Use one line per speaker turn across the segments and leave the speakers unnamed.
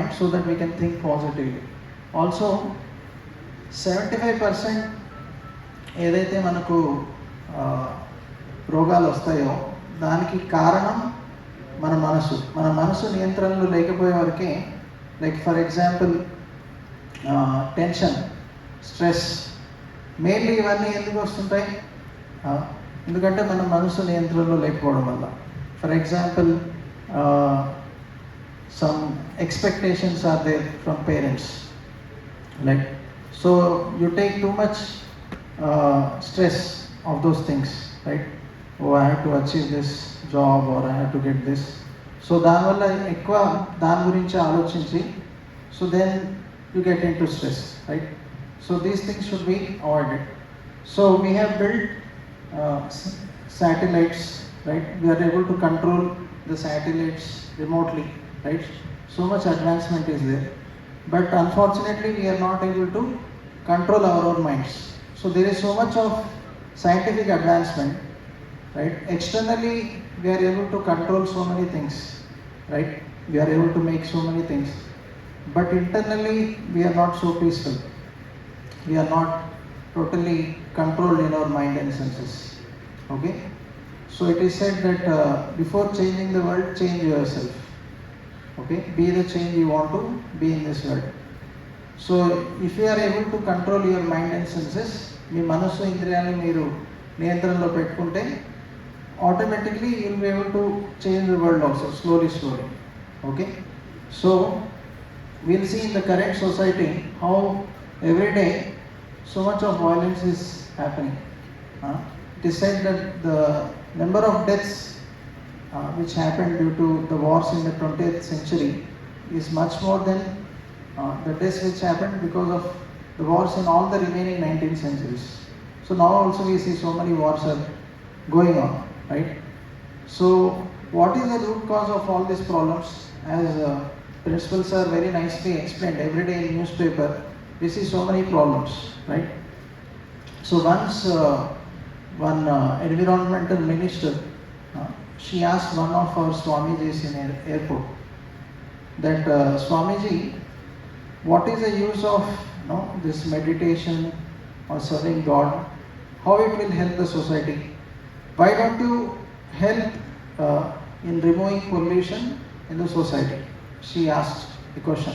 mind so that we can think positively. Also 75% ఏదైతే మనకు రోగాలు వస్తాయో దానికి కారణం మన మనసు నియంత్రణలో లేకపోయే వరకే. Like for example tension, stress, mainly ఇవన్నీ ఎందుకు వస్తుంటాయి? ఎందుకంటే మన మనసు నియంత్రణలో లేకపోవడం వల్ల. For example some expectations are there from parents, like so you take too much stress of those things, right? Oh, I have to achieve this job or I have to get this. So దానివల్ల ఎక్కువ దాని గురించి ఆలోచించి, so then you get into stress, right? So these things should be avoided. So we have built satellites, right? We are able to control the satellites remotely, right? So much advancement is there, but unfortunately we are not able to control our own minds. So there is so much of scientific advancement, right? Externally we are able to control so many things, right? We are able to make so many things, but internally we are not so peaceful. We are not totally controlled in our mind and senses. Okay, so it is said that before changing the world, change yourself. Okay, be the change you want to be in this world. So if you are able to control your mind and senses, మీ మనసు ఇంద్రియాన్ని మీరు నియంత్రణలో పెట్టుకుంటే automatically you will be able to change the world also, slowly. Okay, so we'll see in the current society how every day so much of violence is happening. It is said that the number of deaths which happened due to the wars in the 20th century is much more than the deaths which happened because of the wars in all the remaining 19th centuries. So now also we see so many wars are going on, right? So what is the root cause of all these problems? As Principal Sir very nicely explained, every day in newspaper we see so many problems, right? So once one environmental minister, she asked one of our Swamijis in airport that Swamiji, what is the use of this meditation or serving God? How it will help the society? Why don't you help in removing pollution in the society? She asked the question.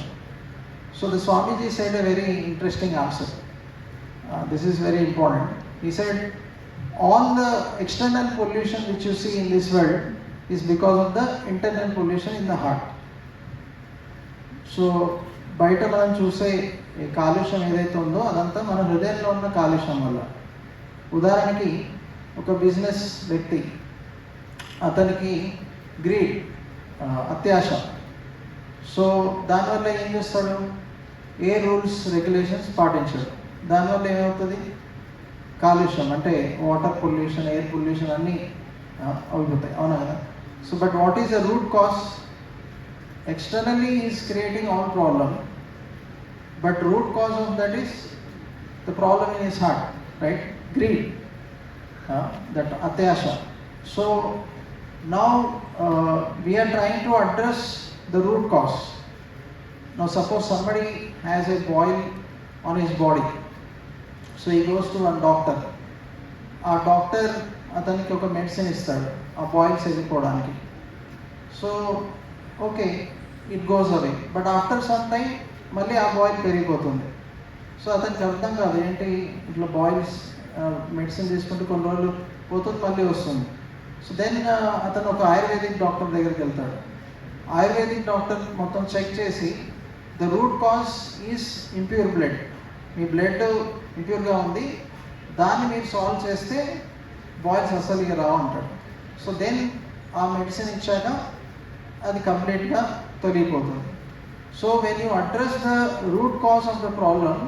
So the Swamiji said a very interesting answer. This is very important. He said, all the external pollution which you see in this world is because of the internal pollution in the heart. So బయట మనం చూసే కాలుష్యం ఏదైతే ఉందో అదంతా మన హృదయంలో ఉన్న కాలుష్యం వల్ల. ఉదాహరణకి ఒక బిజినెస్ వ్యక్తి, అతనికి గ్రీడ్, అత్యాశ. సో దానివల్ల ఏం చేస్తాడు? ఏ రూల్స్ రెగ్యులేషన్స్ పాటించాడు. దానివల్ల ఏమవుతుంది? కాలుష్యం అంటే వాటర్ పొల్యూషన్, ఎయిర్ పొల్యూషన్ అన్నీ అయిపోతాయి, అవునా కదా? So but what is the root cause? Externally he is creating all problem, but root cause of that is the problem in his heart, right? Greed, that atyasha. So now we are trying to address the root cause. Now suppose somebody has a boil on his body, so he goes to a doctor. ఆ doctor అతనికి ఒక medicine ఇస్తాడు ఆ boils వెళ్ళిపోవడానికి. So okay, it goes away, but after some time మళ్ళీ ఆ boil పెరిగిపోతుంది. So అతనికి అర్థం కాదు, ఏంటి ఇట్లా బాయిల్స్ మెడిసిన్ తీసుకుంటే కొన్ని రోజులు పోతుంది, మళ్ళీ వస్తుంది. సో దెన్ అతను ఒక ఆయుర్వేదిక్ డాక్టర్ దగ్గరికి వెళ్తాడు. ఆయుర్వేదిక్ డాక్టర్ మొత్తం చెక్ చేసి the root cause is impure blood, మీ బ్లడ్ ఇంప్యూర్గా ఉంది, దాన్ని మీరు సాల్వ్ చేస్తే బాయిల్స్ అసలు ఇక రావు అంటాడు. సో దెన్ ఆ మెడిసిన్ ఇచ్చాక అది కంప్లీట్గా తొలగిపోతుంది. So when you address the root cause of the problem,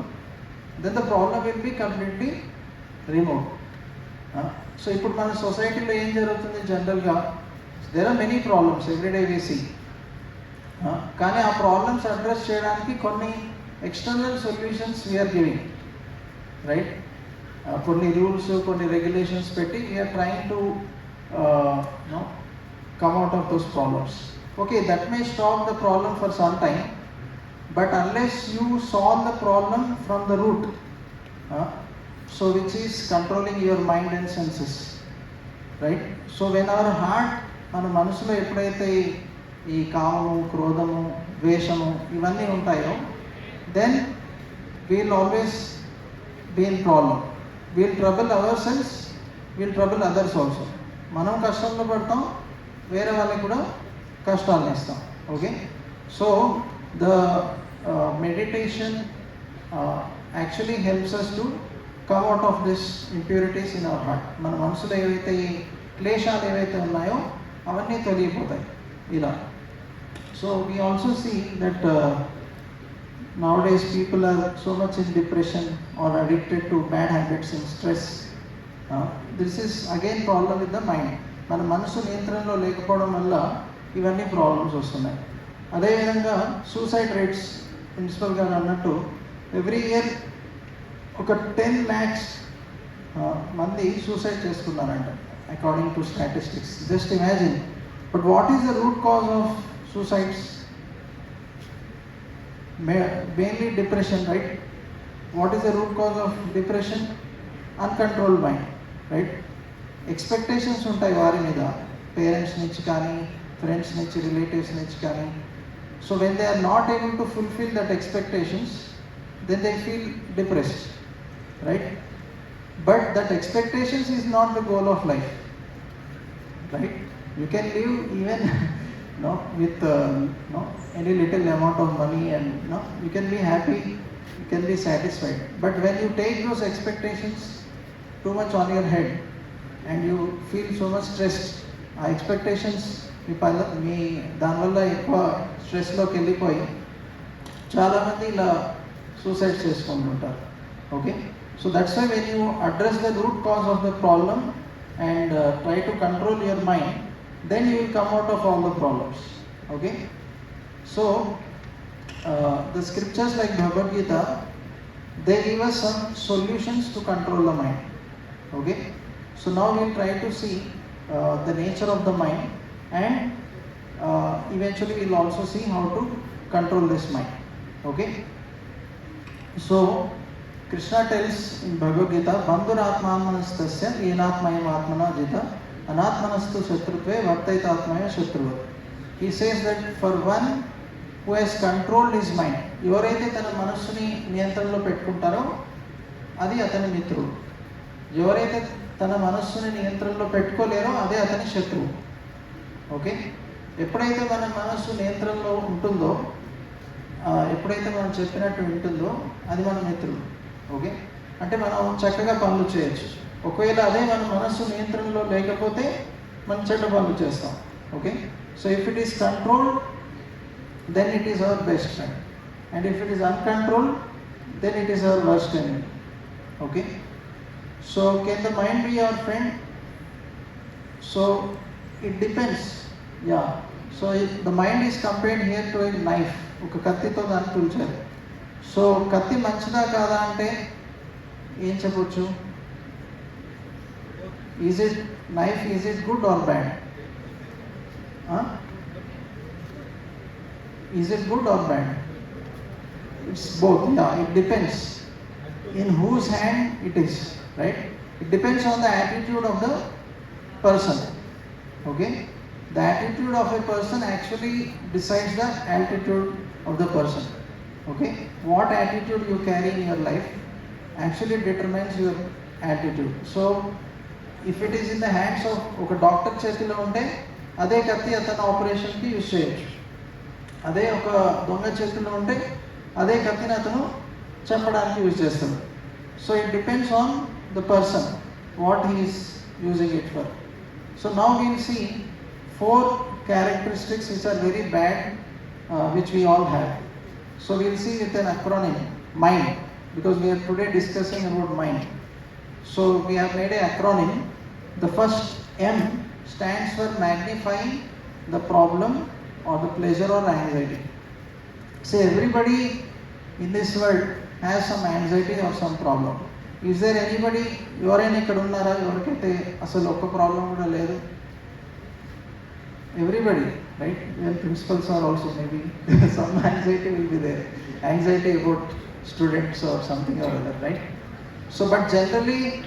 then the problem will be completely remove. So ఇప్పుడు మన సొసైటీలో ఏం జరుగుతుంది జనరల్గా, there are many problems everyday we see, కానీ ఆ ప్రాబ్లమ్స్ అడ్రస్ చేయడానికి కొన్ని external solutions we are giving, right? కొన్ని రూల్స్, కొన్ని రెగ్యులేషన్స్ పెట్టి we are trying to come out of those problems. Okay, that may stop the problem for some time, but unless you solve the problem from the root, so which is controlling your mind and senses, right? So when our heart, మన మనసులో ఎప్పుడైతే ఈ కామము, క్రోధము, ద్వేషము ఇవన్నీ ఉంటాయో, then we'll always be in problem. We'll trouble ourselves, we'll trouble others also. మనం కష్టంలో పడతాం, వేరే వాళ్ళకి కూడా కష్టాలను ఇస్తాం. Okay, so the meditation actually helps us to come out of this impurities in our heart. మన మనసులో ఏవైతే ఈ క్లేశాలు ఏవైతే ఉన్నాయో అవన్నీ తొలగిపోతాయి ఇలా. So we also see that nowadays people are so much in depression or addicted to bad habits and stress. This is again problem with the mind. మన మనసు నియంత్రణలో లేకపోవడం వల్ల ఇవన్నీ ప్రాబ్లమ్స్ వస్తున్నాయి. అదేవిధంగా సూసైడ్ రేట్స్ ప్రిన్సిపల్ గారు అన్నట్టు ఎవ్రీ ఇయర్ ఒక 10 lakhs మంది సూసైడ్ చేసుకున్నారంట according to statistics. Just imagine. But what is the root cause of suicides? Mainly depression, right? What is the root cause of depression? Uncontrolled mind, right? Expectations ఉంటాయి వారి మీద, parents నుంచి కానీ, friends నుంచి, relatives నుంచి కానీ. So when they are not able to fulfill that expectations, then they feel depressed, right? But that expectations is not the goal of life, right? You can live even with any little amount of money, and you can be happy, you can be satisfied. But when you take those expectations too much on your head and you feel so much stressed, expectations మీ దానివల్ల ఎక్కువ స్ట్రెస్లోకి వెళ్ళిపోయి చాలామంది ఇలా suicide చేసుకుంటుంటారు. Okay, so that's why when you address the root cause of the problem and try to control your mind, then you will come out of all the problems. Okay, so the scriptures like Bhagavad Gita, they give us some solutions to control the mind. Okay, so now we will try to see the nature of the mind, and eventually we will also see how to control this mind. Okay, so Krishna tells in Bhagavad Gita, bandhuratmanastasya yenatmayam atmana jita anatmanastu shatrutve vartaitatmaya shatruva. He says that for one who has controlled his mind, ఎవరైతే తన మనస్సుని నియంత్రణలో పెట్టుకుంటారో అది అతని మిత్రుడు. ఎవరైతే తన మనస్సుని నియంత్రణలో పెట్టుకోలేరో అదే అతని శత్రువు. ఓకే, ఎప్పుడైతే మన మనస్సు నియంత్రణలో ఉంటుందో, ఎప్పుడైతే మనం చెప్పినట్టు ఉంటుందో అది మన మిత్రుడు. ఓకే, అంటే మనం చక్కగా పనులు చేయొచ్చు. ఒకవేళ అదే మన మనస్సు నియంత్రణలో లేకపోతే మనం చెడ్డ పనులు చేస్తాం. Okay, so if it is controlled, then it is our best friend, and if it is uncontrolled, then it is our worst enemy. Okay, so can the mind be our friend? So it depends. Yeah, so the mind is compared here to a knife. ఒక కత్తితో దాన్ని తుల్చారు. So కత్తి మంచిదా కాదా అంటే ఏం చెప్పొచ్చు? Is it knife, is it good or bad? Is it good or bad? It's both. Yeah, it depends in whose hand it is, right? It depends on the attitude of the person. Okay, the attitude of a person actually decides the altitude of the person. Okay, what attitude you carry in your life actually determines your attitude. So if it is in the hands of ఒక doctor చేతిలో ఉంటే అదే కత్తి అతను ఆపరేషన్కి use చేయొచ్చు. అదే ఒక దొంగ చేతిలో ఉంటే అదే కత్తిని అతను చంపడానికి యూజ్ చేస్తాడు. So it depends on the person what he is using it for. So now we'll see 4 characteristics which are very bad, which we all have. So we'll see with an acronym, MIND, because we are today discussing about mind. So we have made an acronym. The first M stands for magnifying the problem or the pleasure or anxiety. So everybody in this world has some anxiety or some problem. Is there anybody, ఎవరైనా ఇక్కడ ఉన్నారా ఎవరికైతే అసలు ఒక్క problem కూడా లేదు? Everybody. right? Well, principals are also maybe some anxiety will be there, anxiety about students or something or other, right? So, but generally,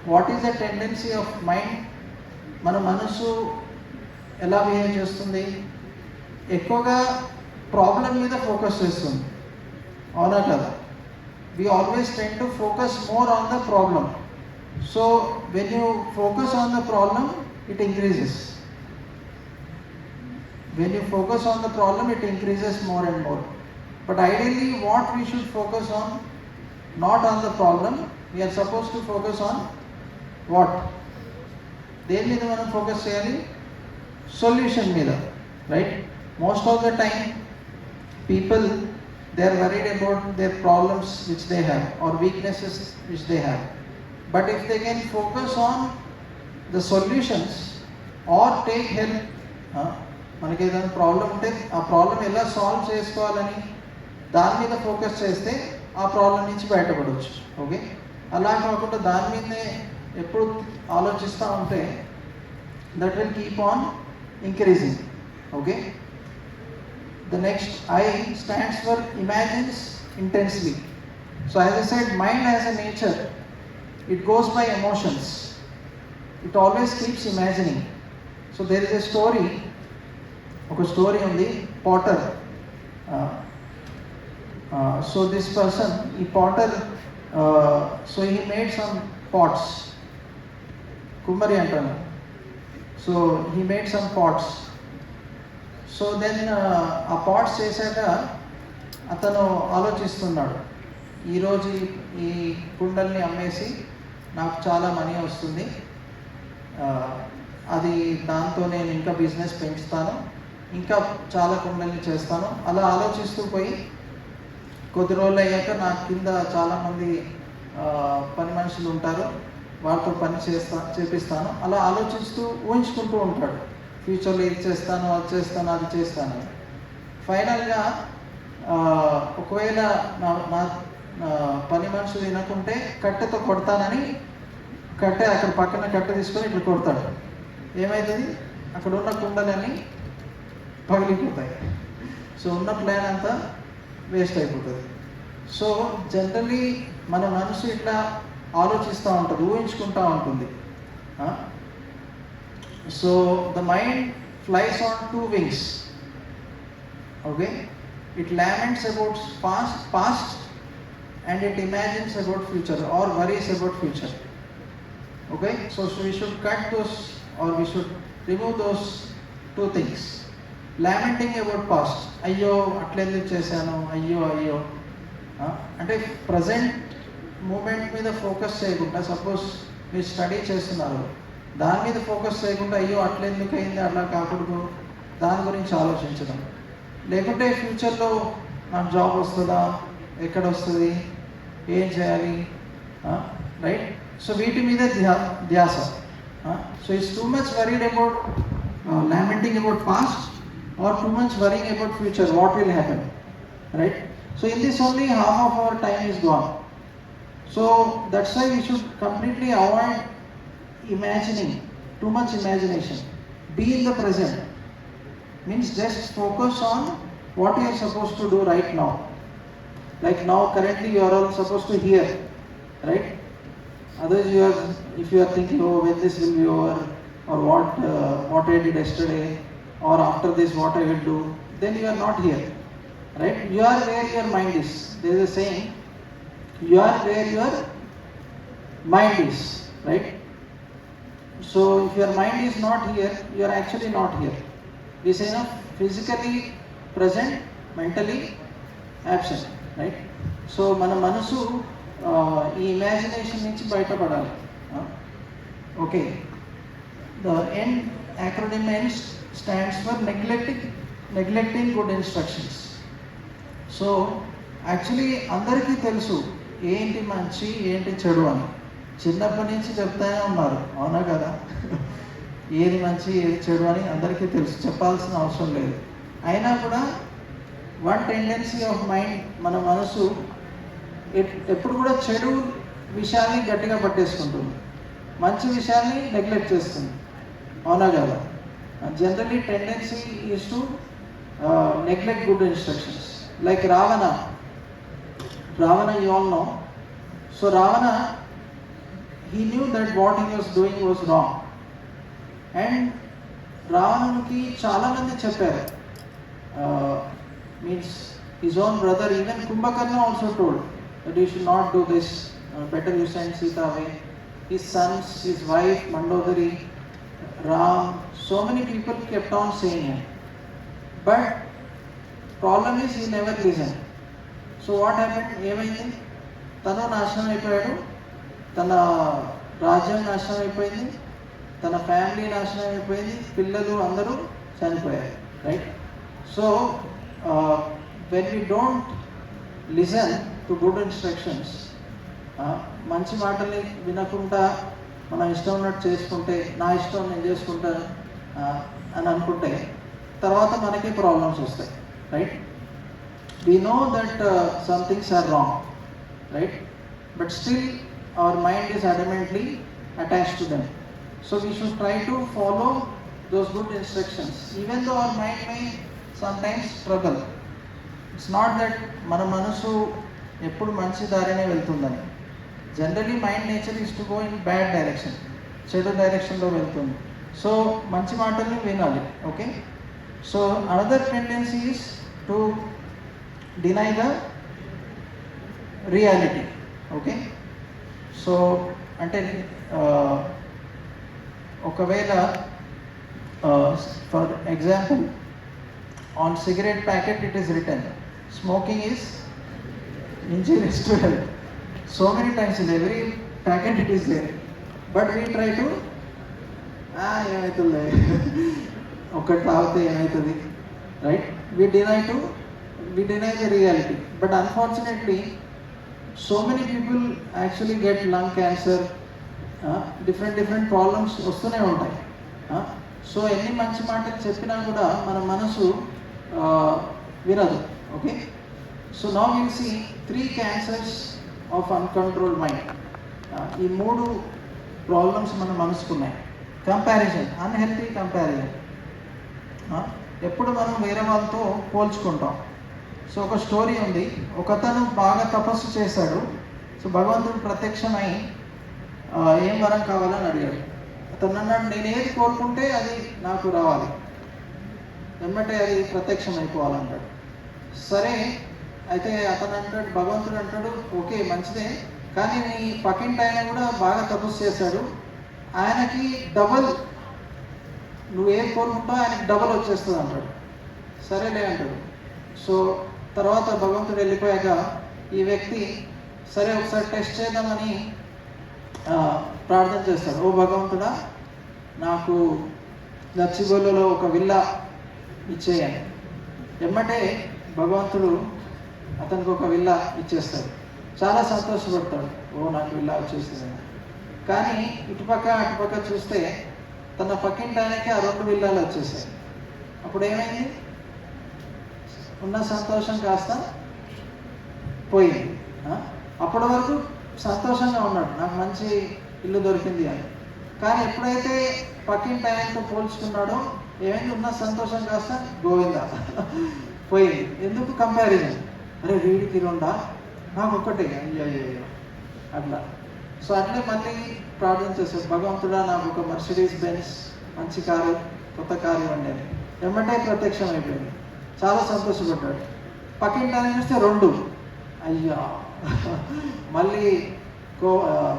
what is the tendency of mind? మన మనసు ఎలా బిహేవ్ చేస్తుంది? ఎక్కువగా problem మీద focus చేస్తుంది, అవునా కదా? We always tend to focus more on the problem. So when you focus on the problem, it increases. When you focus on the problem, it increases more and more. But ideally, what we should focus on, not on the problem, we are supposed to focus on what? దేని మీద మనం focus చేయాలి? Solution మీద, right? Most of the time people, they are worried about their problems which they have or weaknesses which they have. But if they can focus on the solutions or take help, మనకి ఏదైనా problem ఉంటే ఆ problem ఎలా solve చేసుకోవాలని దాని మీద focus చేస్తే ఆ ప్రాబ్లం నుంచి బయటపడవచ్చు. ఓకే, అలా కాకుండా దాని మీదనే ఎప్పుడు ఆలోచిస్తూ ఉంటే that will keep on increasing. Okay, the next I stands for imagines intensely. So as I said, mind has a nature, it goes by emotions, it always keeps imagining. So there is a story, oka story undi, potter. So this person, he potter, so he made some pots, kummari antanu. So he made some pots. So then ఆ pots చేశాక అతను ఆలోచిస్తున్నాడు, ఈరోజు ఈ కుండల్ని అమ్మేసి నాకు చాలా money వస్తుంది, అది దాంతో నేను ఇంకా బిజినెస్ పెంచుతాను, ఇంకా చాలా కుండల్ని చేస్తాను. అలా ఆలోచిస్తూ పోయి కొద్ది రోజులు అయ్యాక నాకు కింద చాలామంది పని మనుషులు ఉంటారు, వాళ్ళతో పని చేపిస్తాను. అలా ఆలోచిస్తూ ఊహించుకుంటూ ఉంటాడు, ఫ్యూచర్లో ఇది చేస్తాను, అది చేస్తాను, అది చేస్తాను. ఫైనల్గా ఒకవేళ నా పని మనుషులు వినకుంటే కట్టెతో కొడతానని అక్కడ పక్కన కట్టె తీసుకొని ఇట్లా కొడతాడు. ఏమవుతుంది? అక్కడ ఉన్న కుండలన్నీ పగిలిపోతాయి. సో ఉన్న ప్లాన్ అంతా వేస్ట్ అయిపోతుంది. సో జనరల్లీ మన మనసు ఇట్లా ఆలోచిస్తూ ఉంటుంది, ఊహించుకుంటూ ఉంటుంది. So the mind flies on two wings. Okay, it laments about past and it imagines about future or worries about future. Okay, so we should cut those or we should remove those two things. Lamenting about past, అయ్యో అట్లెందుకు చేశాను, అయ్యో అయ్యో అంటే present moment మీద focus చేయకుండా, suppose మీరు study చేస్తున్నారు, దాని మీద ఫోకస్ చేయకుండా అయ్యో అట్లెందుకు అయింది, అట్లా కాకూడదు, దాని గురించి ఆలోచించడం. లేకుంటే ఫ్యూచర్లో నాకు జాబ్ వస్తుందా, ఎక్కడ వస్తుంది, ఏం చేయాలి, రైట్? సో వీటి మీద ధ్యాస. So it's too much worried about lamenting about past or too much worrying about future, what will happen, right? So in this only half of our time is gone. So that's why we should completely avoid imagining, too much imagination. Be in the present, means just focus on what you are supposed to do right now. Like now currently you are all supposed to hear, right? Otherwise if you are thinking, oh, when this will be over, or what I did yesterday, or after this what I will do, then you are not here, right? You are where your mind is. There is a saying, you are where your mind is, right? So if your mind is not here, you are actually not here. We say no, physically present, mentally absent, right? So mana manasu ee imagination nunchi bayata padali. Okay, the N acronym stands for neglecting good instructions. So actually andariki telusu ఏంటి మంచి ఏంటి చెడు అని, చిన్నప్పటి నుంచి చెప్తానే ఉన్నారు, అవునా కదా? ఏది మంచి ఏది చెడు అని అందరికీ తెలుసు, చెప్పాల్సిన అవసరం లేదు. అయినా కూడా వన్ టెండెన్సీ ఆఫ్ మైండ్, మన మనసు ఎప్పుడు కూడా చెడు విషయాల్ని గట్టిగా పట్టేసుకుంటుంది, మంచి విషయాల్ని నెగ్లెక్ట్ చేస్తుంది, అవునా కదా? Generally tendency is to neglect good instructions. Like Ravana, you all know. So Ravana, he knew that what he was doing was wrong, and రావణునికి చాలా మంది చెప్పారు, means his own brother, even Kumbhakarna also told that you should not do this, better you send Sita away. His sons, his wife Mandodari, Ram, so many people kept on saying him, but problem is he never listened. So what happened? ఏమైంది? తను నాశనం అయిపోయాడు, తన రాజ్యం నాశనం అయిపోయింది, తన family నాశనం అయిపోయింది, పిల్లలు అందరూ చనిపోయారు, right? So when we don't listen to good instructions, మంచి మాటల్ని వినకుండా మనం ఇష్టం ఉన్నట్టు చేసుకుంటే, నా ఇష్టం నేను చేసుకుంటా అని అనుకుంటే తర్వాత మనకి ప్రాబ్లమ్స్ వస్తాయి, right? We know that some things are wrong, right? But still our mind is adamantly attached to them. So we should try to follow those good instructions, even though our mind may sometimes struggle. It's not that మన మనసు ఎప్పుడు మంచి దారినే వెళ్తుందని. Generally mind nature is to go in bad direction, చెడు డైరెక్షన్లో వెళ్తుంది. So మంచి మాటల్ని వినాలి, okay? So another tendency is to deny the reality, okay? So అంటే ఒకవేళ for example on cigarette packet it is return smoking is injurious to health. So many times in every packet it is there, but we try to ఏమవుతుంది ఒకటి తాగితే ఏమవుతుంది, right? we deny the reality, but unfortunately so many people actually get lung cancer, different problems వస్తూనే ఉంటాయి. So ఎన్ని మంచి మాటలు చెప్పినా కూడా మన మనసు వినదు, okay? So now will see 3 cancers of uncontrolled mind. ఈ 3 ప్రాబ్లమ్స్ మన మనసుకున్నాయి. Comparison, unhealthy comparison. ఎప్పుడు మనం వేరే వాళ్ళతో పోల్చుకుంటాం. సో ఒక స్టోరీ ఉంది, ఒకతను బాగా తపస్సు చేశాడు. సో భగవంతుడు ప్రత్యక్షమై ఏం వరం కావాలని అడిగాడు. అతను అన్నాడు, నేను ఏది కోరుకుంటే అది నాకు రావాలి, వెంబటే అది ప్రత్యక్షం అయిపోవాలంటాడు. సరే అయితే అతను అంటాడు, భగవంతుడు అంటాడు, ఓకే మంచిదే, కానీ నీ పక్కింటి ఆయన కూడా బాగా తపస్సు చేశాడు, ఆయనకి డబల్, నువ్వు ఏం కోరుకుంటావు ఆయనకి డబల్ వచ్చేస్తుంది అంటాడు. సరేలే అంటాడు. సో తర్వాత భగవంతుడు వెళ్ళిపోయాక ఈ వ్యక్తి సరే ఒకసారి టెస్ట్ చేద్దామని ప్రార్థన చేస్తాడు. ఓ భగవంతుడా, నాకు గచ్చిబౌలిలో ఒక విల్లా ఇచ్చేయండి. వెంబటే భగవంతుడు అతనికి ఒక విల్లా ఇచ్చేస్తాడు. చాలా సంతోషపడతాడు, ఓ నాకు విల్లా వచ్చేస్తుంది. కానీ అటుపక్క చూస్తే తన పక్కింటి ఆయనకి ఆ 2 విల్లాలు వచ్చేసాయి. అప్పుడు ఏమైంది? ఉన్న సంతోషం కాస్త పోయింది. అప్పటి వరకు సంతోషంగా ఉన్నాడు, నాకు మంచి ఇల్లు దొరికింది అని. కానీ ఎప్పుడైతే పక్కింటి ఆయనతో పోల్చుకున్నాడో ఏమైంది? ఉన్న సంతోషం కాస్త గోవిందా పోయింది. ఎందుకు? కంపారిజన్. అరే వీడికి 2, నాకు ఒకటే, అయ్యో అట్లా. సో అట్లే మళ్ళీ ప్రార్థన చేశాడు, భగవంతుడా నాకు ఒక మర్సిడీస్ బెంజ్ మంచి కారు, కొత్త కారు ఇవ్వండి అని. వెంబటే ప్రత్యక్షం అయిపోయింది. చాలా సంతోషపడ్డాడు. పక్కింటి ఆయన చూస్తే 2, అయ్యా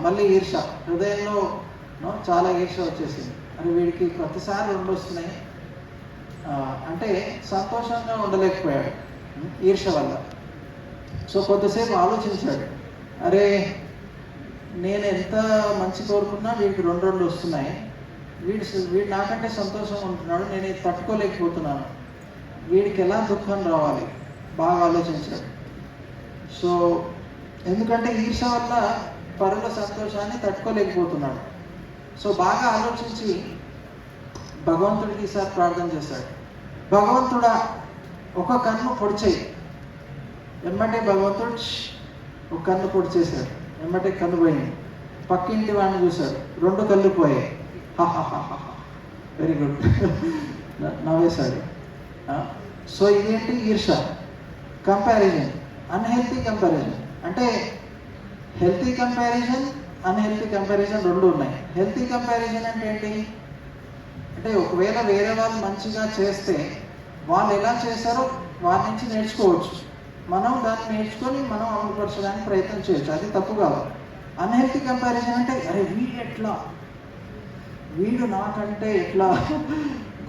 మళ్ళీ ఈర్ష, హృదయంలో చాలా ఈర్ష వచ్చేసింది. అది వీడికి ప్రతిసారి 2 వస్తున్నాయి అంటే సంతోషంగా ఉండలేకపోయాడు ఈర్ష వల్ల. సో కొద్దిసేపు ఆలోచించాడు, అరే నేను ఎంత మంచి కోరుకున్నా వీడికి 2 వస్తున్నాయి, వీడు నాకంటే సంతోషంగా ఉంటున్నాడు, నేను ఇది తట్టుకోలేకపోతున్నాను, వీడికి ఎలా దుఃఖం రావాలి, బాగా ఆలోచించాడు. సో ఎందుకంటే ఈర్ష వల్ల పరుల సంతోషాన్ని తట్టుకోలేకపోతున్నాడు. సో బాగా ఆలోచించి భగవంతుడికి ఈసారి ప్రార్థన చేశాడు, భగవంతుడా ఒక కన్ను పొడిచేయి. వెంబటే భగవంతుడు ఒక కన్ను పొడిచేశాడు. వెంబటే కన్ను పోయింది. పక్కింటి వాడిని చూశాడు, 2 కళ్ళు పోయాయి. Very good. నవ్వేశాడు. సో ఇదేంటి? ఈర్ష, కంపారిజన్, అన్హెల్తీ కంపారిజన్. అంటే హెల్తీ కంపారిజన్, అన్హెల్తీ కంపారిజన్ రెండు ఉన్నాయి. హెల్తీ కంపారిజన్ అంటే ఏంటి? అంటే ఒకవేళ వేరే వాళ్ళు మంచిగా చేస్తే వాళ్ళు ఎలా చేశారో వారి నుంచి నేర్చుకోవచ్చు, మనం దాన్ని నేర్చుకొని మనం అమలుపరచడానికి ప్రయత్నం చేయొచ్చు, అది తప్పు కాదు. అన్హెల్తీ కంపారిజన్ అంటే అరే వీడు నాకంటే ఎట్లా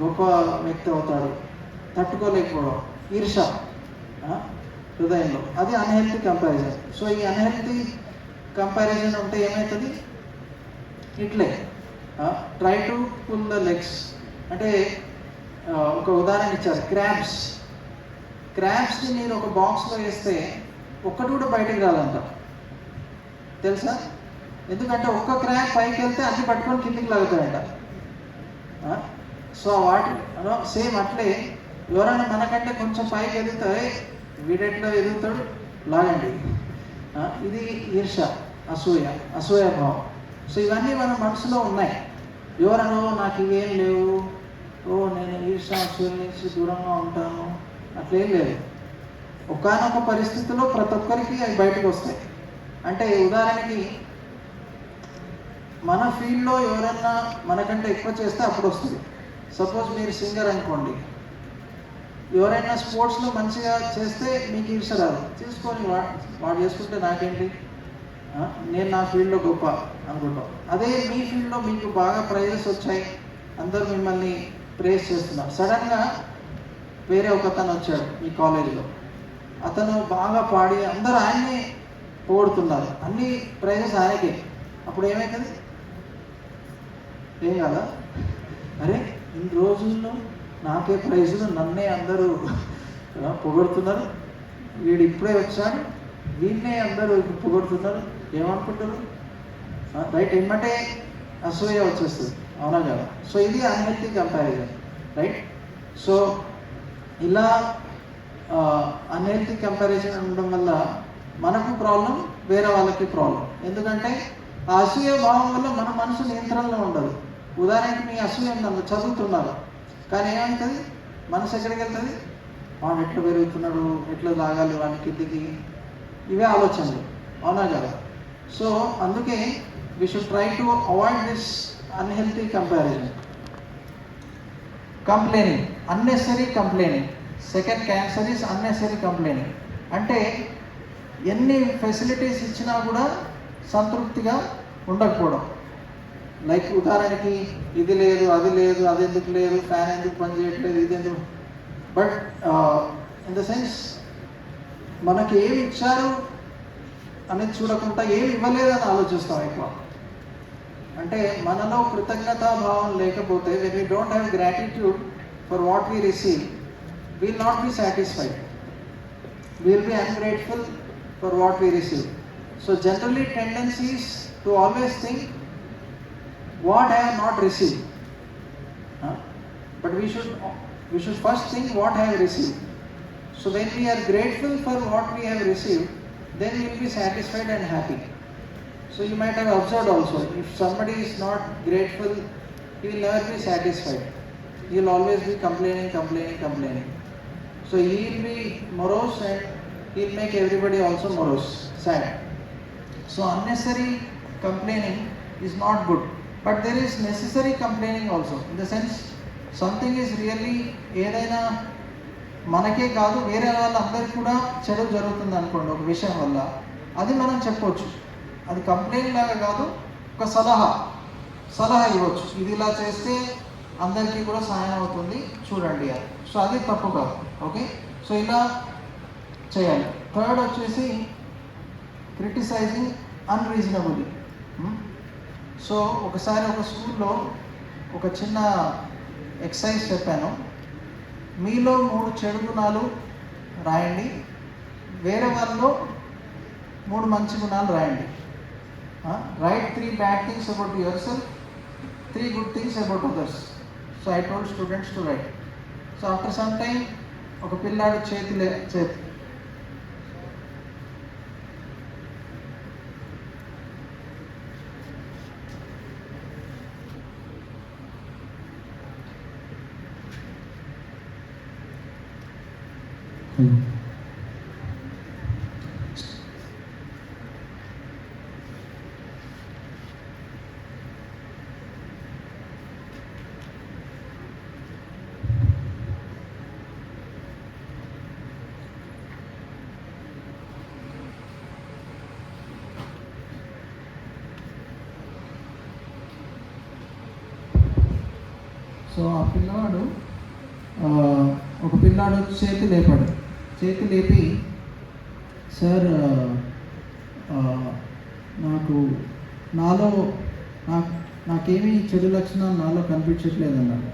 గొప్ప వ్యక్తి అవుతాడు, తట్టుకోలేకపోవడం, ఈర్ష హృదయంలో, అది అన్హెల్తీ కంపారిజన్. సో ఈ అన్హెల్తీ కంపారిజన్ ఉంటే ఏమవుతుంది? It'll try to pull the legs. అంటే ఒక ఉదాహరణ ఇచ్చారు, క్రాబ్స్ని మీరు ఒక బాక్స్లో వేస్తే ఒక్కటి కూడా బయటకు రాదంట, తెలుసా? ఎందుకంటే ఒక్క క్రాబ్ పైకి వెళ్తే అన్ని పట్టుకొని కిందికి లాగుతాయంట. సో వాటి సేమ్ అట్లే ఎవరైనా మనకంటే కొంచెం పైకి ఎదుగుతా, వీడెట్లో ఎదుగుతాడు, లాగండి. ఇది ఈర్ష, అసూయ భావం. సో ఇవన్నీ మన మనసులో ఉన్నాయి. ఎవరనో నాకు ఇవేం లేవు, నేను ఈర్ష అసూయ నుంచి దూరంగా ఉంటాను, అట్లేం లేదు. ఒకానొక పరిస్థితిలో ప్రతి ఒక్కరికి అవి బయటకు వస్తాయి. అంటే ఉదాహరణకి మన ఫీల్డ్లో ఎవరన్నా మనకంటే ఎక్కువ చేస్తే అప్పుడు వస్తుంది. సపోజ్ మీరు సింగర్ అనుకోండి, ఎవరైనా స్పోర్ట్స్లో మంచిగా చేస్తే మీకు ఈర్ష రాదు, చేసుకొని వాడు చేసుకుంటే నాకేంటి, నేను నా ఫీల్డ్లో గొప్ప అనుకుంటాం. అదే మీ ఫీల్డ్లో మీకు బాగా ప్రైజెస్ వచ్చాయి, అందరూ మిమ్మల్ని ప్రేస్ చేస్తున్నారు, సడన్గా వేరే ఒకతను వచ్చాడు మీ కాలేజీలో, అతను బాగా పాడి అందరూ ఆయన్ని పొగుడుతున్నారు, అన్ని ప్రైజెస్ ఆయనకే. అప్పుడు ఏమవుతుంది? ఏం కదా, అరే ఇన్ని రోజుల్లో నాకే ప్రైజులు, నన్నే అందరూ పొగుడుతున్నారు, వీడు ఇప్పుడే వచ్చాడు, వీడినే అందరూ పొగుడుతున్నారు, ఏమనుకుంటారు? రైట్, ఏమంటే అసూయ వచ్చేస్తుంది, అవునా కదా? సో ఇది అన్హెల్తీ కంపారిజన్, రైట్? సో ఇలా అన్హెల్తీ కంపారిజన్ ఉండడం వల్ల మనకు ప్రాబ్లం, వేరే వాళ్ళకి ప్రాబ్లం. ఎందుకంటే ఆ అసూయ భావం వల్ల మన మనసు నియంత్రణలో ఉండదు. ఉదాహరణకి మీ అసూయ ఉందన్న, చదువుతున్నారు, కానీ ఏమవుతుంది? మనసు ఎక్కడికి వెళ్తుంది? వాడు ఎట్లా పెరుగుతున్నాడు, ఎట్లా తాగాలి వాడిని కిందికి, ఇవే ఆలోచనలు, అవునా కదా? సో అందుకే we should try to avoid this unhealthy comparison. Complaining, unnecessary complaining. Second cancer is unnecessary complaining. అంటే ఎన్ని ఫెసిలిటీస్ ఇచ్చినా కూడా సంతృప్తిగా ఉండకపోవడం. లైక్ ఉదాహరణకి ఇది లేదు, అది లేదు, అది ఎందుకు లేదు, ఫ్యాన్ ఎందుకు పనిచేయట్లేదు, ఇది ఎందుకు, బట్ ఇన్ ద సెన్స్ మనకి ఏమి ఇచ్చారు అనేది చూడకుండా ఏమి ఇవ్వలేదని ఆలోచిస్తాం ఎక్కువ. అంటే మనలో కృతజ్ఞతా భావం లేకపోతే, when we don't have gratitude for what we receive, we will not be satisfied. We will be ungrateful for what we receive. So generally tendency is to always think what I have not received. But we should first think what I have received. So when we are grateful for what we have received, then we will be satisfied and happy. So you might have observed also, if somebody is not grateful, he will never be satisfied. He will always be complaining. So he will be morose and he will make everybody also morose, sad. So unnecessary complaining is not good. But there is necessary complaining also. In the sense, something is really ఏదైనా మనకే కాదు వేరే వాళ్ళందరికీ కూడా చెడు జరుగుతుంది అనుకోండి ఒక విషయం వల్ల, అది మనం చెప్పవచ్చు. అది కంప్లైంట్ లాగా కాదు, ఒక సలహా ఇవ్వచ్చు, ఇది ఇలా చేస్తే అందరికీ కూడా సహాయం అవుతుంది చూడండి అని. సో అది తప్పు కాదు, ఓకే? సో ఇలా చేయాలి. థర్డ్ వచ్చేసి క్రిటిసైజింగ్ అన్రీజనబుల్లీ. సో ఒకసారి ఒక స్కూల్లో ఒక చిన్న ఎక్సర్సైజ్ చెప్పాను, మీలో 3 చెడు గుణాలు రాయండి, వేరే వాళ్ళలో 3 మంచి గుణాలు రాయండి. Write 3 bad things about yourself, 3 good things about others. So I told students to write. So after some time, ఒక పిల్లాడు చేతి సో ఆ పిల్లవాడు ఒక పిల్లాడు చేతి లేపాడు. చేతి లేపి, సార్ నాకేమీ చెడు లక్షణాలు నాలో కనిపించట్లేదు అన్నాడు.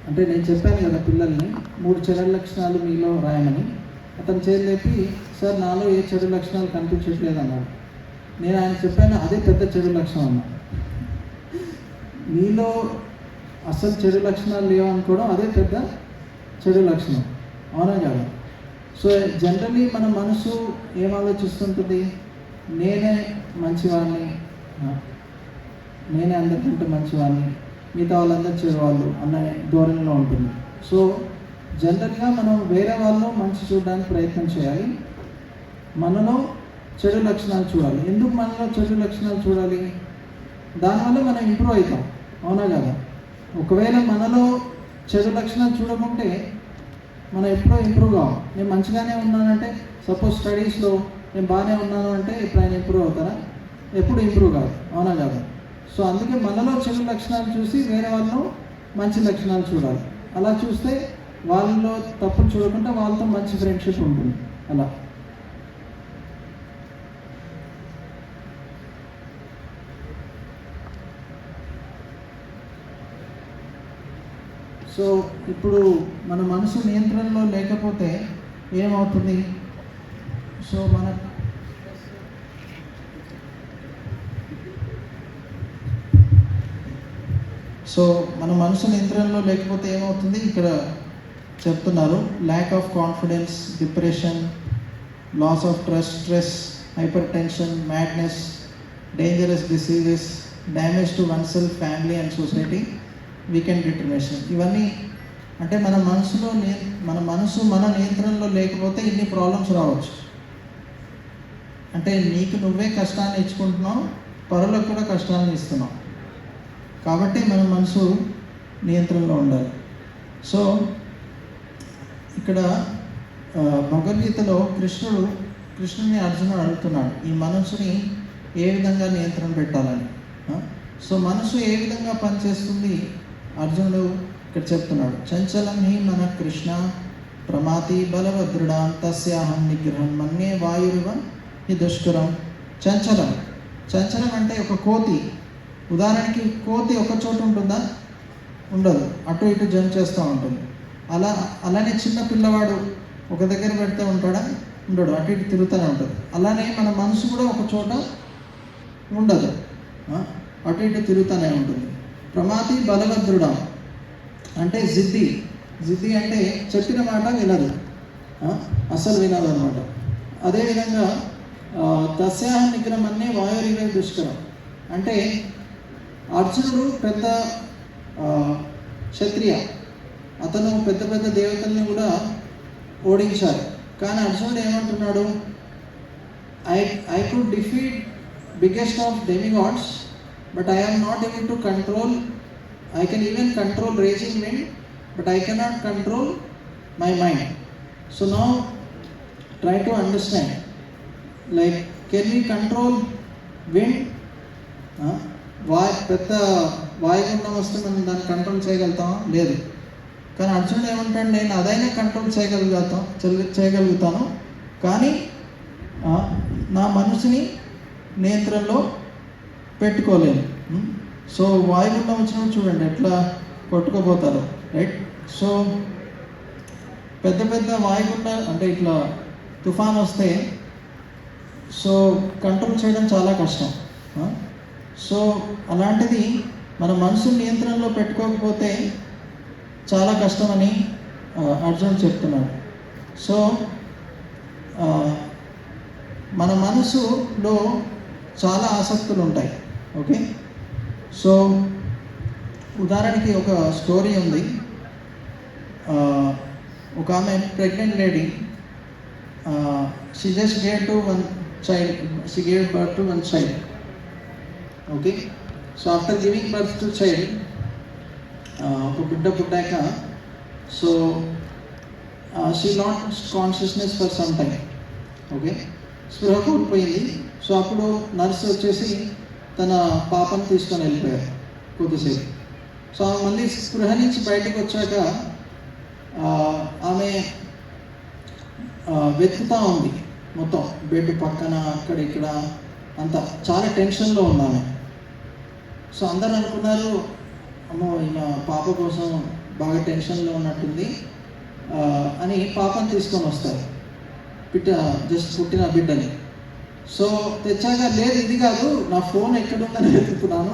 అంటే నేను చెప్పాను కదా పిల్లల్ని 3 చెడు లక్షణాలు మీలో రాయమని. అతను చేతి లేపి, సార్ నాలో ఏ చెడు లక్షణాలు కనిపించట్లేదు అన్నాడు. నేను ఆయన చెప్పాను, అదే పెద్ద చెడు లక్షణం అన్నా. నీలో అసలు చెడు లక్షణాలు లేవనుకోవడం అదే పెద్ద చెడు లక్షణం, అవునా కాదు? సో జనరలీ మన మనసు ఏం ఆలోచిస్తుంటుంది, నేనే మంచివాడిని, నేనే అందరికంటే మంచివాడిని, మిగతా వాళ్ళందరూ చెడువాళ్ళు అన్న ధోరణిలో ఉంటుంది. సో జనరల్గా మనం వేరే వాళ్ళు మంచి చూడడానికి ప్రయత్నం చేయాలి, మనలో చెడు లక్షణాలు చూడాలి. ఎందుకు మనలో చెడు లక్షణాలు చూడాలి? దానివల్ల మనం ఇంప్రూవ్ అవుతాం, అవునా కదా? ఒకవేళ మనలో చెడు లక్షణాలు చూడకుంటే మనం ఎప్పుడో ఇంప్రూవ్ కావాలి. నేను మంచిగానే ఉన్నానంటే, సపోజ్ స్టడీస్లో నేను బాగానే ఉన్నాను అంటే ఎప్పుడైనా ఇంప్రూవ్ అవుతారా? ఎప్పుడు ఇంప్రూవ్ కాదు, అవునా కాదు? సో అందుకే మనలో చెడు లక్షణాలు చూసి వేరే వాళ్ళలో మంచి లక్షణాలు చూడాలి. అలా చూస్తే వాళ్ళలో తప్పులు చూడకుండా వాళ్ళతో మంచి ఫ్రెండ్షిప్ ఉంటుంది. అలా సో ఇప్పుడు మన మనసు నియంత్రణలో లేకపోతే ఏమవుతుంది? సో మన మనసు నియంత్రణలో లేకపోతే ఏమవుతుంది? ఇక్కడ చెప్తున్నారు, lack of confidence, depression, loss of trust, stress, hypertension, madness, dangerous diseases, damage to oneself, family and society, weakened determination. ఇవన్నీ అంటే మన మనసు మన నియంత్రణలో లేకపోతే ఇన్ని ప్రాబ్లమ్స్ రావచ్చు. అంటే నీకు నువ్వే కష్టాన్ని ఇచ్చుకుంటున్నావు, పరులకు కూడా కష్టాన్ని ఇస్తున్నావు. కాబట్టి మన మనసు నియంత్రణలో ఉండాలి. సో ఇక్కడ భగవద్గీతలో కృష్ణుని అర్జునుడు అడుగుతున్నాడు, ఈ మనసుని ఏ విధంగా నియంత్రణ పెట్టాలని. సో మనసు ఏ విధంగా పనిచేస్తుంది అర్జునుడు ఇక్కడ చెప్తున్నాడు. చంచలం హి మన కృష్ణ ప్రమాతి బలవదృఢ తస్యాహం నిగ్రహం మన్యే వాయురివ హి దుష్కరం. చంచలం అంటే ఒక కోతి. ఉదాహరణకి కోతి ఒక చోట ఉంటుందా? ఉండదు, అటు ఇటు జంప్ చేస్తూ ఉంటుంది. అలానే చిన్న పిల్లవాడు ఒక దగ్గర పెడితే ఉంటాడా? ఉండడు, అటు ఇటు తిరుగుతూనే ఉంటుంది. అలానే మన మనసు కూడా ఒక చోట ఉండదు, అటు ఇటు తిరుగుతూనే ఉంటుంది. ప్రమాతి బలవదృఢ అంటే జిద్ది అంటే చెప్పిన మాట వినదు, అసలు వినదు అనమాట. అదేవిధంగా తస్యాహ నిగ్రహం అన్నీ వాయురివే దుష్కరం అంటే అర్జునుడు పెద్ద క్షత్రియ, అతను పెద్ద పెద్ద దేవతల్ని కూడా ఓడించారు. కానీ అర్జునుడు ఏమంటున్నాడు, I could defeat biggest of demigods but I am not able to control. I can even control raging wind, but I cannot control my mind. So now try to understand, like, can we control wind? పెద్ద వాయుగుండం వస్తే మనం దాన్ని control చేయగలుగుతామా? లేదు. కానీ అర్జునుడు ఏమంటాడు, నేను అదైనా కంట్రోల్ చేయగలుగుతాను, కానీ నా మనసుని నియంత్రణలో పెట్టుకోలేను. సో వాయుగుండం వచ్చినప్పుడు చూడండి ఎట్లా కొట్టుకోపోతారు, రైట్? సో పెద్ద పెద్ద వాయుగుండం అంటే ఇట్లా తుఫాన్ వస్తే సో కంట్రోల్ చేయడం చాలా కష్టం. సో అలాంటిది మన మనసు నియంత్రణలో పెట్టుకోకపోతే చాలా కష్టమని అర్జున్ చెప్తున్నాడు. సో మన మనసులో చాలా ఆసక్తులు ఉంటాయి. ఓకే, సో ఉదాహరణకి ఒక స్టోరీ ఉంది. ఒక ఆమె pregnant lady, she just gave to one child, she gave birth to one child. Okay, so after giving birth to child, ఒక బిడ్డ పుట్టాక, so she lost consciousness for some time. Okay, స్పృహ కోల్పోయింది. సో అప్పుడు nurse వచ్చేసి తన పాపను తీసుకొని వెళ్ళిపోయారు కొద్దిసేపు. సో ఆమె మళ్ళీ స్పృహ నుంచి బయటకు వచ్చాక ఆమె వెతుకుతూ ఉంది మొత్తం బెడ్ పక్కన, అక్కడ ఇక్కడ అంతా, చాలా టెన్షన్లో ఉంది ఆమె. సో అందరు అనుకున్నారు, అమ్మో ఈమె పాప కోసం బాగా టెన్షన్లో ఉన్నట్టుంది అని పాపను తీసుకొని వస్తారు, జస్ట్ పుట్టిన బిడ్డని. సో తెచ్చాక, లేదు ఇది కాదు, నా ఫోన్ ఎక్కడుందని వెతుకుతున్నాను,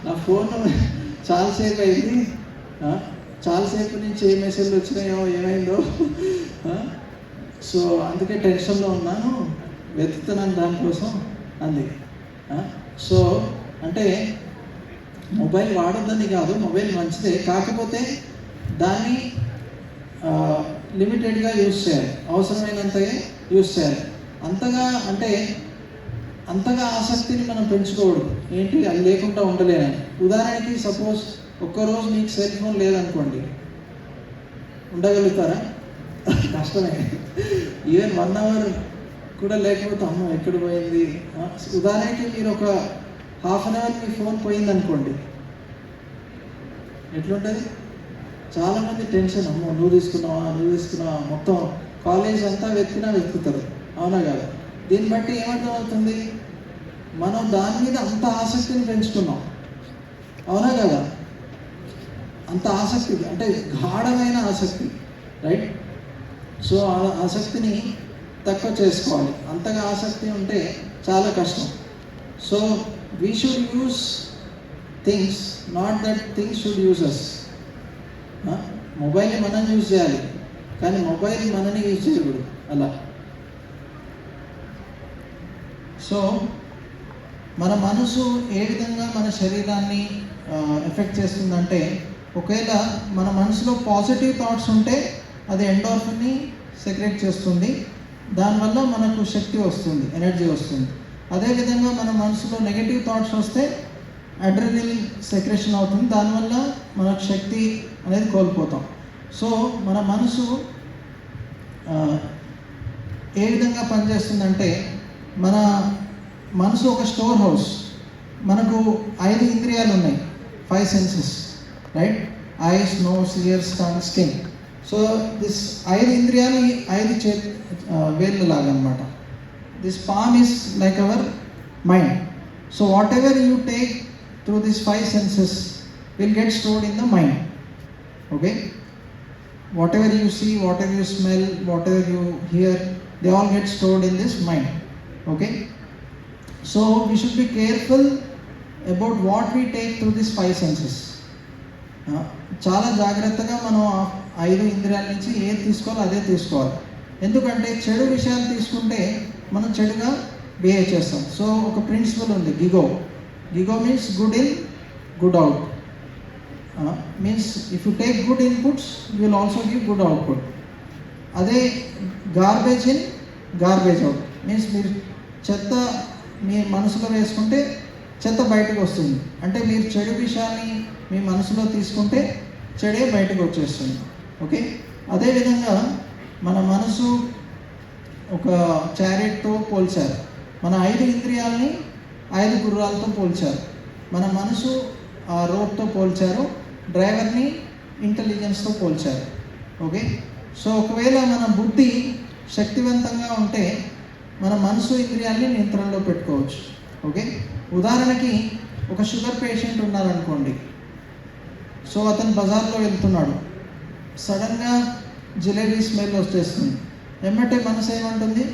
నా ఫోన్ చాలాసేపు అయింది, చాలాసేపు నుంచి ఏ మెసేజ్లు వచ్చినాయో ఏమైందో, సో అందుకే టెన్షన్లో ఉన్నాను, వెతుకుతున్నాను దానికోసం అంది. సో అంటే మొబైల్ వాడొద్దని కాదు, మొబైల్ మంచిదే, కాకపోతే దాన్ని లిమిటెడ్గా యూజ్ చేయాలి, అవసరమైనంతగా యూజ్ చేయాలి. అంతగా ఆసక్తిని మనం పెంచుకోవడం ఏంటి, అది లేకుండా ఉండలేనని. ఉదాహరణకి సపోజ్ ఒక్కరోజు మీకు సెల్ ఫోన్ లేదనుకోండి, ఉండగలుగుతారా? కష్టమే. ఈవెన్ 1 hour కూడా లేకపోతే అమ్మో ఎక్కడ పోయింది. ఉదాహరణకి మీరు ఒక 1/2 hour మీ ఫోన్ పోయిందనుకోండి, ఎట్లుంటుంది? చాలామంది టెన్షన్, అమ్మో నువ్వు తీసుకున్నావా, మొత్తం కాలేజ్ అంతా వెతుకుతారు, అవునా కదా? దీన్ని బట్టి ఏమర్థం అవుతుంది, మనం దాని మీద అంత ఆసక్తిని పెంచుకున్నాం, అవునా కదా? అంత ఆసక్తి అంటే గాఢమైన ఆసక్తి, రైట్? సో ఆ ఆసక్తిని తక్కువ చేసుకోవాలి. అంతగా ఆసక్తి ఉంటే చాలా కష్టం. So we should use things, not that things should use us. మొబైల్ని మనం యూజ్ చేయాలి, కానీ మొబైల్ మనని యూజ్ చేయకూడదు అలా. సో మన మనసు ఏ విధంగా మన శరీరాన్ని ఎఫెక్ట్ చేస్తుందంటే, ఒకవేళ మన మనసులో పాజిటివ్ థాట్స్ ఉంటే అది ఎండోర్ఫిన్ని సెక్రెట్ చేస్తుంది, దానివల్ల మనకు శక్తి వస్తుంది, ఎనర్జీ వస్తుంది. అదేవిధంగా మన మనసులో నెగటివ్ థాట్స్ వస్తే అడ్రినలిన్ సెక్రెషన్ అవుతుంది, దానివల్ల మనకు శక్తి అనేది కోల్పోతాం. సో మన మనసు ఏ విధంగా పనిచేస్తుందంటే, మన మనసు ఒక స్టోర్ హౌస్. మనకు 5 ఇంద్రియాలు ఉన్నాయి, 5 senses, right? Eyes, nose, ears, tongue, skin. So this 5 ఇంద్రియాలు 5 వేళ్ళు లాగా అనమాట. This palm is like our mind. So whatever you take through this 5 senses will get stored in the mind. Okay, whatever you see, whatever you smell, whatever you hear, they all get stored in this mind. Okay, so we should be careful about what we take through these 5 senses. చాలా జాగ్రత్తగా మనం 5 ఇంద్రియాల నుంచి ఏది తీసుకోవాలో అదే తీసుకోవాలి. ఎందుకంటే చెడు విషయాలు తీసుకుంటే మనం చెడుగా బిహేవ్ చేస్తాం. సో ఒక ప్రిన్సిపల్ ఉంది, GIGO means good in, good out. Means if you take good inputs you will also give good output. అదే garbage in, garbage out means మీరు చెత్త మీ మనసులో వేసుకుంటే చెత్త బయటకు వస్తుంది. అంటే మీరు చెడు విషయాన్ని మీ మనసులో తీసుకుంటే చెడే బయటకు వచ్చేస్తుంది. ఓకే, అదేవిధంగా మన మనసు ఒక చారియట్తో పోల్చారు, మన 5 ఇంద్రియాలని 5 గుర్రాలతో పోల్చారు. మన మనసు ఆ రోడ్తో పోల్చారు, డ్రైవర్ని ఇంటెలిజెన్స్తో పోల్చారు. ఓకే, సో ఒకవేళ మన బుద్ధి శక్తివంతంగా ఉంటే మన మనసు ఇంద్రియాన్ని నియంత్రణలో పెట్టుకోవచ్చు. ఓకే, ఉదాహరణకి ఒక షుగర్ పేషెంట్ ఉన్నారనుకోండి. సో అతను బజార్లో వెళ్తున్నాడు, సడన్గా జిలేబీ స్మెల్ వచ్చేస్తుంది. ఎమ్మటే మనసు ఏమంటుంది,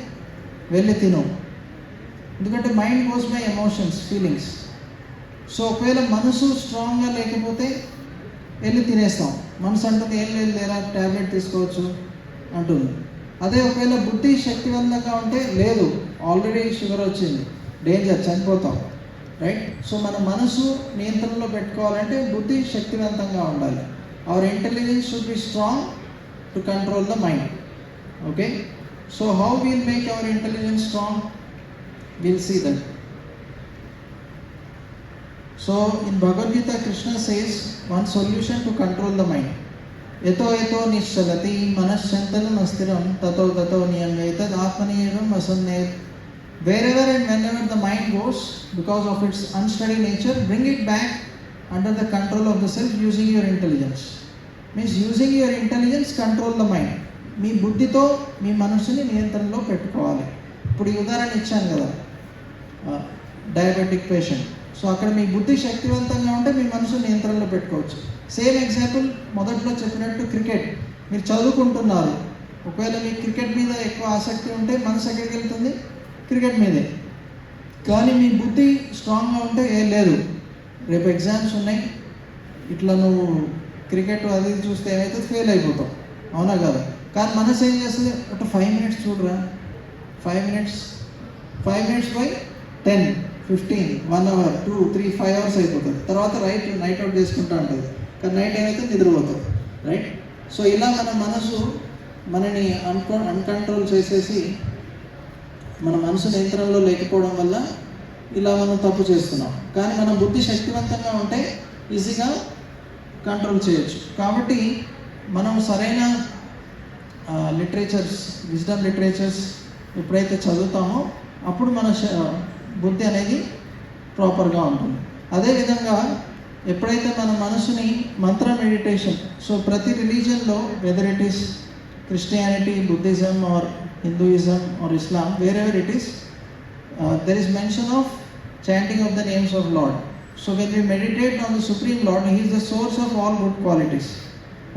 వెళ్ళి తిను. ఎందుకంటే mind goes by emotions, feelings. So ఒకవేళ మనసు స్ట్రాంగ్గా లేకపోతే వెళ్ళి తినేస్తాం. మనసు అంటుంది ఏం లేదు లేరా, ట్యాబ్లెట్ తీసుకోవచ్చు అంటుంది. అదే ఒకవేళ బుద్ధి శక్తివంతంగా ఉంటే లేదు, ఆల్రెడీ షుగర్ వచ్చింది, డేంజర్, చనిపోతాం, రైట్? సో మన మనసు నియంత్రణలో పెట్టుకోవాలంటే బుద్ధి శక్తివంతంగా ఉండాలి. Our intelligence should be strong to control the mind. Okay, so how we'll make our intelligence strong? We'll see that. So in Bhagavad Gita, Krishna says one solution to control the mind. Yato yato nishalati manasyantanam astiram tato tato niyamyetad atmaniyevam asannayat. Wherever and whenever the mind goes, because of its unsteady nature, bring it back under the control of the self using your intelligence. Means using your intelligence control the mind. మీ బుద్ధితో మీ మనసుని నియంత్రణలో పెట్టుకోవాలి. ఇప్పుడు ఈ ఉదాహరణ ఇచ్చాను కదా, diabetic patient. So అక్కడ మీ బుద్ధి శక్తివంతంగా ఉంటే మీ మనసు నియంత్రణలో పెట్టుకోవచ్చు. సేమ్ ఎగ్జాంపుల్ మొదట్లో చెప్పినట్టు క్రికెట్. మీరు చదువుకుంటున్నారు, ఒకవేళ మీకు క్రికెట్ మీద ఎక్కువ ఆసక్తి ఉంటే మనసు ఎక్కడికి వెళ్తుంది? క్రికెట్ మీదే. కానీ మీ బుద్ధి స్ట్రాంగ్గా ఉంటే ఏం లేదు, రేపు ఎగ్జామ్స్ ఉన్నాయి, ఇట్లా నువ్వు క్రికెట్ అది చూస్తే ఏమైతే ఫెయిల్ అయిపోతావు, అవునా కదా? కానీ మనసు ఏం చేస్తుంది, ఒక 5 minutes చూడరా, 5 minutes బై 10, 15, 1 hour, 2, 3, 5 hours అయిపోతుంది. తర్వాత నైట్ అవుట్ చేసుకుంటూ ఉంటుంది, కానీ నైట్ ఏమైతే నిద్రపోతుంది, రైట్? సో ఇలా మన మనసు మనని అన్కంట్రోల్ చేసేసి మన మనసు నియంత్రణలో లేకపోవడం వల్ల ఇలా మనం తప్పు చేస్తున్నాం. కానీ మన బుద్ధి శక్తివంతంగా ఉంటే ఈజీగా కంట్రోల్ చేయొచ్చు. కాబట్టి మనం సరైన లిటరేచర్స్, విజ్డమ్ లిటరేచర్స్ ఎప్పుడైతే చదువుతామో అప్పుడు మన బుద్ధి అనేది ప్రాపర్గా ఉంటుంది. అదేవిధంగా ఎప్పుడైతే మన మనసుని మంత్ర మెడిటేషన్, సో ప్రతి రిలీజన్లో whether it is Christianity, Buddhism or Hinduism or Islam, wherever it is, there is mention of chanting of the names of Lord. So when we meditate on the Supreme Lord, He is the source of all good qualities.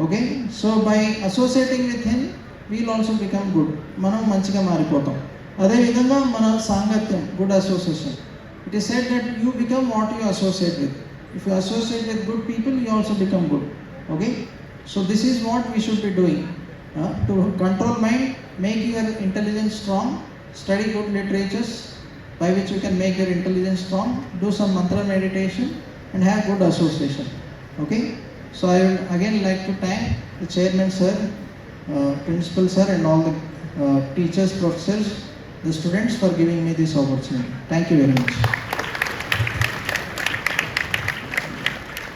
Okay? So by associating with Him, we will also become good. మనం మంచిగా మారిపోతాం. అదేవిధంగా మన సాంగత్యం, good association. It is said that you become what you associate with. If you associate with good people, you also become good. Okay? So this is what we should be doing. To control mind, make your intelligence strong, study good literatures by which you can make your intelligence strong, do some mantra meditation and have good association. Okay, so I would again like to thank the chairman sir, principal sir and all the teachers, professors, the students for giving me this opportunity. Thank you very much.